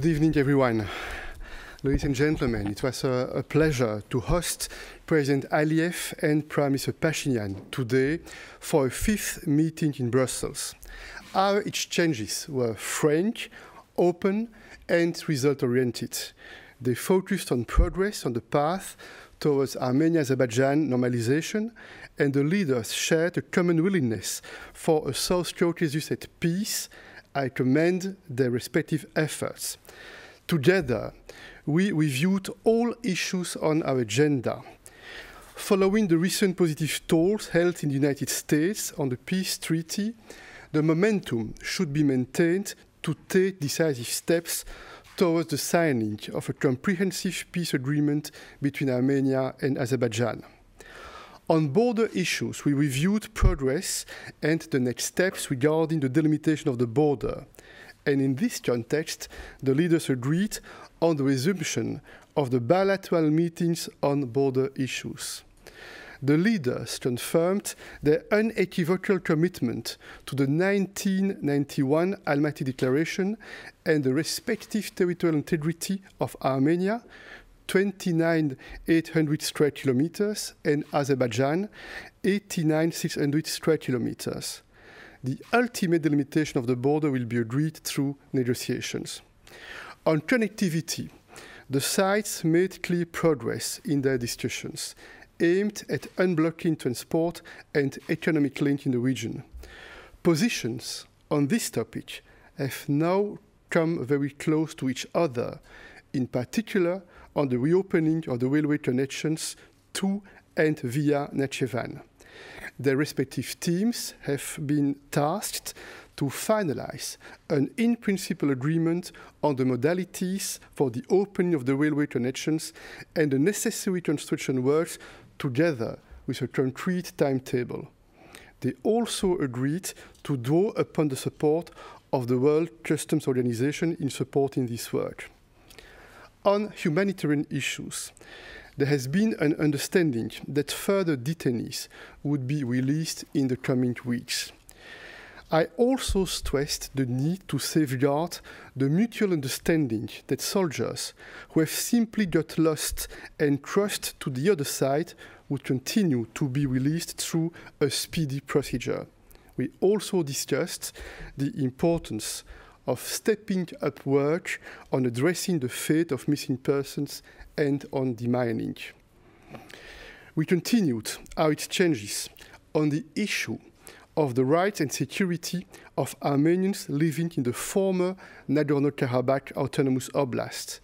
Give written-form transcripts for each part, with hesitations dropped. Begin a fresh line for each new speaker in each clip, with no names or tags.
evening, everyone. Ladies and gentlemen, it was a pleasure to host President Ալիև and Prime Minister Փաշինյանի today for a fifth meeting in Brussels. Our exchanges were frank, open, and result-oriented. They focused on progress on the path towards Armenia-Azerbaijan normalization, and the leaders shared a common willingness for a South Caucasus at peace. I commend their respective efforts. Together, we reviewed all issues on our agenda. Following the recent positive talks held in the United States on the peace treaty, the momentum should be maintained to take decisive steps towards the signing of a comprehensive peace agreement between Armenia and Azerbaijan. On border issues, we reviewed progress and the next steps regarding the delimitation of the border. And in this context, the leaders agreed on the resumption of the bilateral meetings on border issues. The leaders confirmed their unequivocal commitment to the 1991 Almaty Declaration and the respective territorial integrity of Armenia, 29,800 square kilometers, and Azerbaijan, 89,600 square kilometers. The ultimate delimitation of the border will be agreed through negotiations. On connectivity, the sides made clear progress in their discussions, aimed at unblocking transport and economic link in the region. Positions on this topic have now come very close to each other, in particular on the reopening of the railway connections to and via Nakhchivan. Their respective teams have been tasked to finalize an in-principle agreement on the modalities for the opening of the railway connections and the necessary construction works together with a concrete timetable. They also agreed to draw upon the support of the World Customs Organization in supporting this work. On humanitarian issues, there has been an understanding that further detainees would be released in the coming weeks. I also stressed the need to safeguard the mutual understanding that soldiers who have simply got lost and crossed to the other side would continue to be released through a speedy procedure. We also discussed the importance of stepping up work on addressing the fate of missing persons and on demining. We continued our exchanges on the issue of the rights and security of Armenians living in the former Nagorno-Karabakh Autonomous Oblast.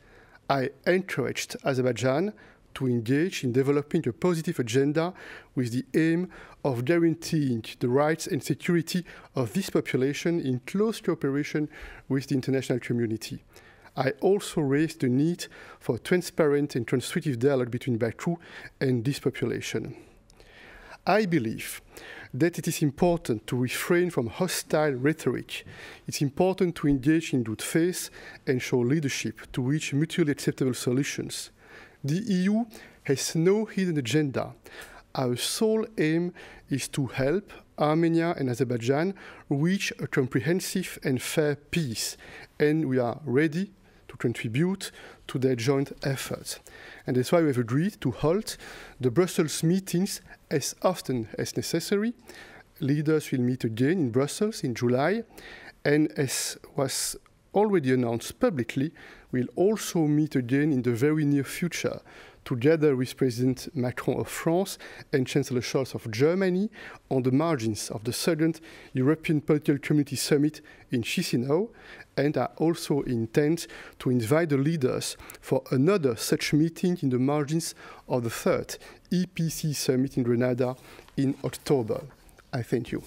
I encouraged Azerbaijan to engage in developing a positive agenda with the aim of guaranteeing the rights and security of this population in close cooperation with the international community. I also raised the need for transparent and constructive dialogue between Baku and this population. I believe that it is important to refrain from hostile rhetoric. It's important to engage in good faith and show leadership to reach mutually acceptable solutions. The EU has no hidden agenda. Our sole aim is to help Armenia and Azerbaijan reach a comprehensive and fair peace, and we are ready to contribute to their joint efforts. And that's why we have agreed to hold the Brussels meetings as often as necessary. Leaders will meet again in Brussels in July, and as was already announced publicly, we'll also meet again in the very near future, together with President Macron of France and Chancellor Scholz of Germany, on the margins of the second European Political Community Summit in Chisinau, and I also intend to invite the leaders for another such meeting in the margins of the third EPC Summit in Grenada in October. I thank you.